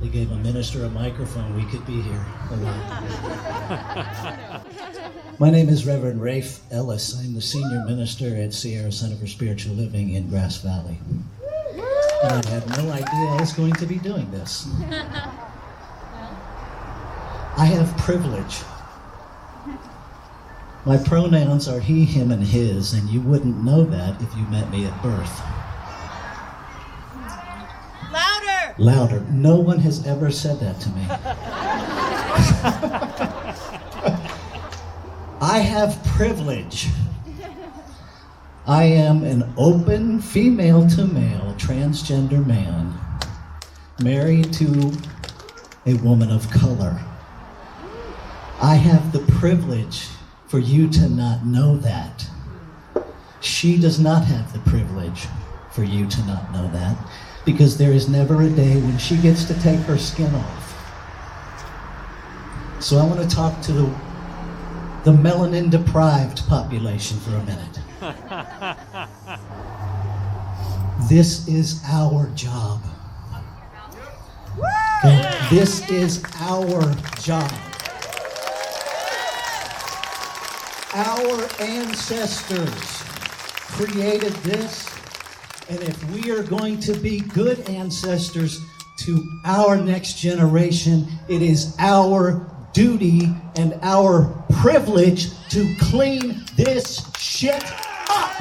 They gave a minister a microphone, we could be here a lot. My name is Reverend Rafe Ellis. I'm the senior minister at Sierra Center for Spiritual Living in Grass Valley. And I had no idea I was going to be doing this. I have privilege. My pronouns are he, him, and his, and you wouldn't know that if you met me at birth. Louder! Louder. No one has ever said that to me. I have privilege. I am an open, female-to-male, transgender man, married to a woman of color. I have the privilege for you to not know that. She does not have the privilege for you to not know that, because there is never a day when she gets to take her skin off. So I want to talk to the melanin-deprived population for a minute. This is our job. Okay? This is our job. Our ancestors created this, and if we are going to be good ancestors to our next generation, it is our duty and our privilege to clean this shit up.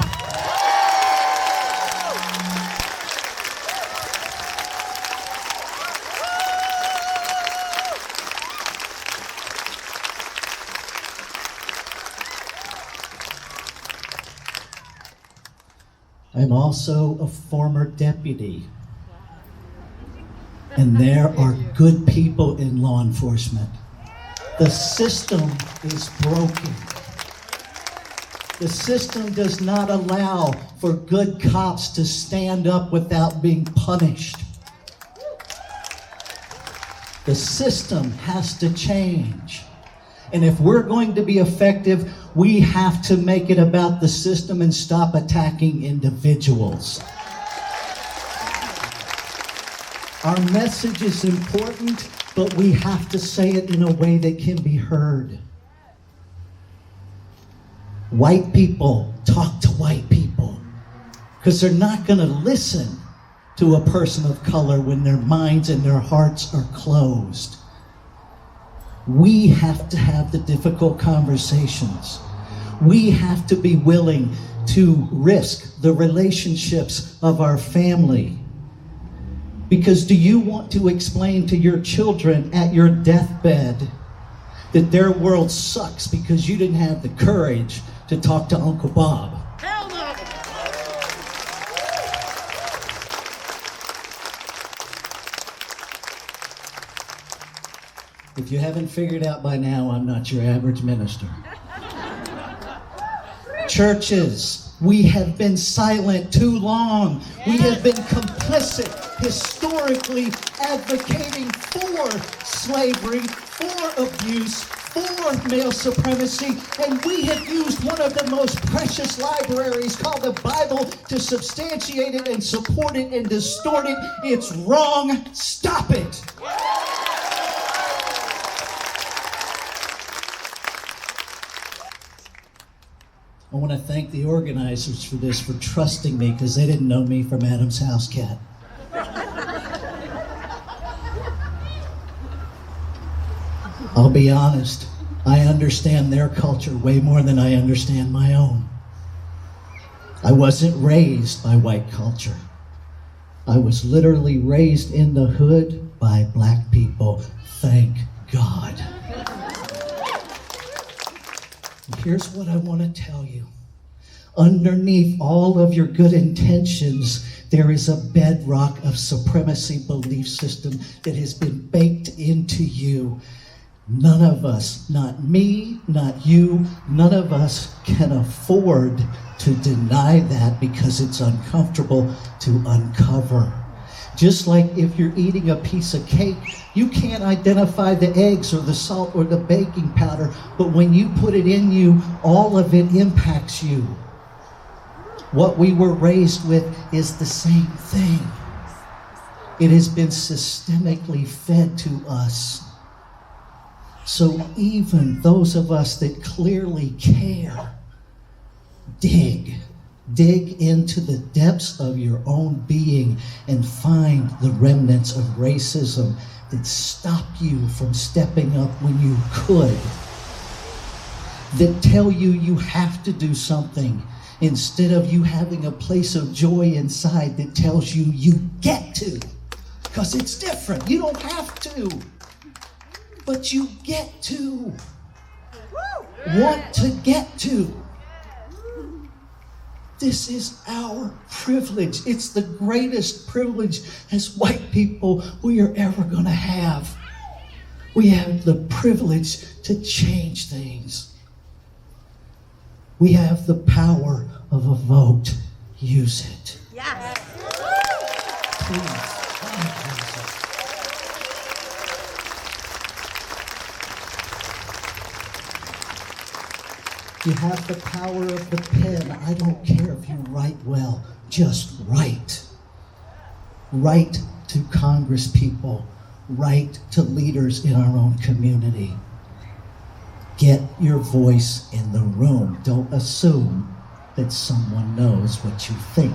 I'm also a former deputy, and there are good people in law enforcement. The system is broken. The system does not allow for good cops to stand up without being punished. The system has to change. And if we're going to be effective, we have to make it about the system and stop attacking individuals. Our message is important, but we have to say it in a way that can be heard. White people talk to white people because they're not going to listen to a person of color when their minds and their hearts are closed. We have to have the difficult conversations. We have to be willing to risk the relationships of our family. Because do you want to explain to your children at your deathbed that their world sucks because you didn't have the courage to talk to Uncle Bob? Hell no! If you haven't figured out by now, I'm not your average minister. Churches, we have been silent too long. We have been complicit, historically advocating for slavery, for abuse, for male supremacy, and we have used one of the most precious libraries called the Bible to substantiate it and support it and distort it. It's wrong. Stop it. I want to thank the organizers for this, for trusting me, because they didn't know me from Adam's house cat. I'll be honest, I understand their culture way more than I understand my own. I wasn't raised by white culture. I was literally raised in the hood by black people. Thank God. Here's what I want to tell you. Underneath all of your good intentions, there is a bedrock of supremacy belief system that has been baked into you. None of us, not me, not you, none of us can afford to deny that because it's uncomfortable to uncover. Just like if you're eating a piece of cake, you can't identify the eggs or the salt or the baking powder, but when you put it in you, all of it impacts you. What we were raised with is the same thing. It has been systemically fed to us. So even those of us that clearly care, dig into the depths of your own being and find the remnants of racism that stop you from stepping up when you could, that tell you you have to do something instead of you having a place of joy inside that tells you you get to, because it's different. You don't have to, but you get to, want to get to. This is our privilege. It's the greatest privilege as white people we are ever going to have. We have the privilege to change things. We have the power of a vote. Use it. Yes. Please, use it. You have the power of the pen. I don't care if you write well. Just write. Write to Congress people. Write to leaders in our own community. Get your voice in the room. Don't assume that someone knows what you think.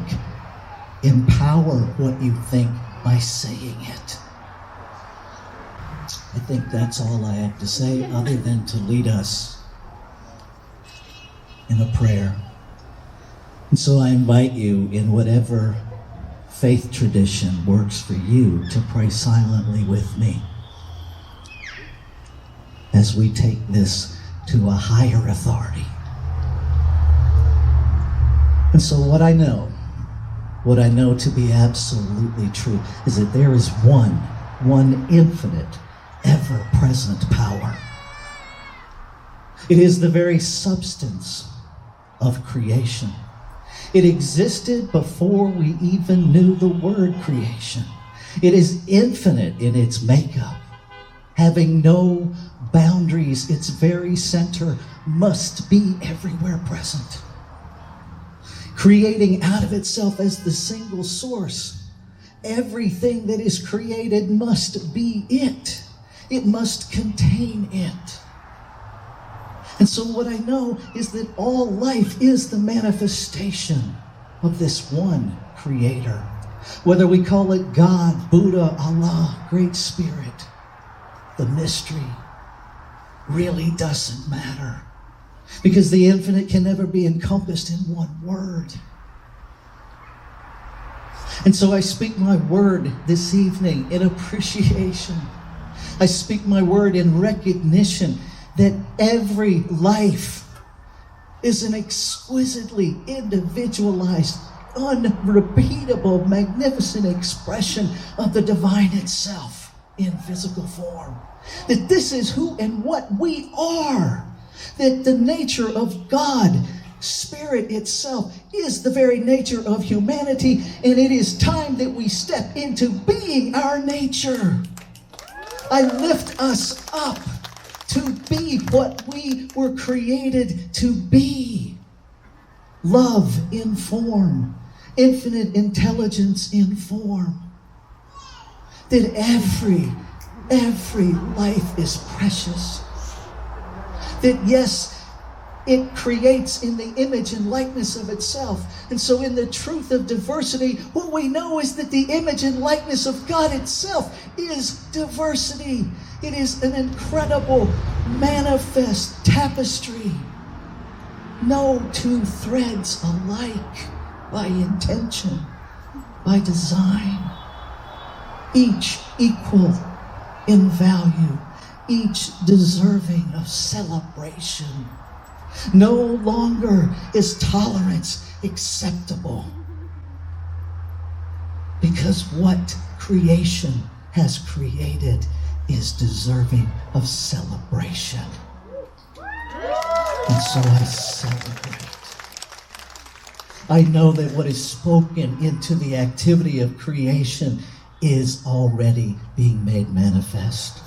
Empower what you think by saying it. I think that's all I have to say other than to lead us in a prayer. And so I invite you, in whatever faith tradition works for you, to pray silently with me as we take this to a higher authority. And so what I know to be absolutely true is that there is one infinite, ever-present power. It is the very substance of creation. It existed before we even knew the word creation. It is infinite in its makeup, having no boundaries. Its very center must be everywhere present, creating out of itself as the single source. Everything that is created must be it. It must contain it. And so what I know is that all life is the manifestation of this one creator. Whether we call it God, Buddha, Allah, Great Spirit, the mystery really doesn't matter, because the infinite can never be encompassed in one word. And so I speak my word this evening in appreciation. I speak my word in recognition that every life is an exquisitely individualized, unrepeatable, magnificent expression of the divine itself in physical form. That this is who and what we are. That the nature of God, Spirit itself, is the very nature of humanity, and it is time that we step into being our nature. I lift us up to be what we were created to be. Love in form, infinite intelligence in form. That every life is precious. That yes, it creates in the image and likeness of itself. And so in the truth of diversity, what we know is that the image and likeness of God itself is diversity. It is an incredible, manifest tapestry. No two threads alike by intention, by design. Each equal in value, each deserving of celebration. No longer is tolerance acceptable, because what creation has created is deserving of celebration. And so I celebrate. I know that what is spoken into the activity of creation is already being made manifest.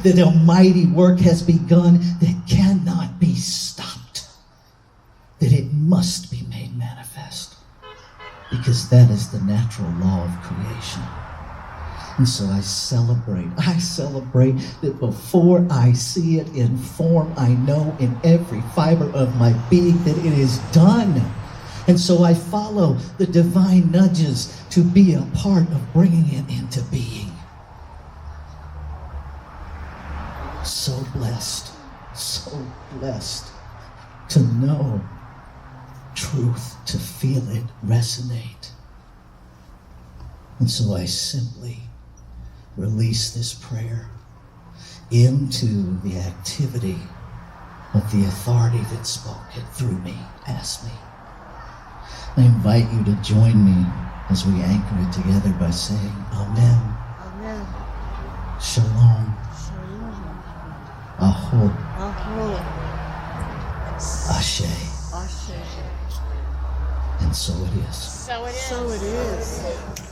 That the almighty work has begun that cannot be stopped. That it must be made manifest, because that is the natural law of creation. And so I celebrate that before I see it in form, I know in every fiber of my being that it is done. And so I follow the divine nudges to be a part of bringing it into being. So blessed to know truth, to feel it resonate. And so I simply release this prayer into the activity of the authority that spoke it through me, past me. I invite you to join me as we anchor it together by saying, Amen. Amen. Shalom. Shalom. Aho. Aho. Ashe. Ashe. And so it is. So it is. So it is.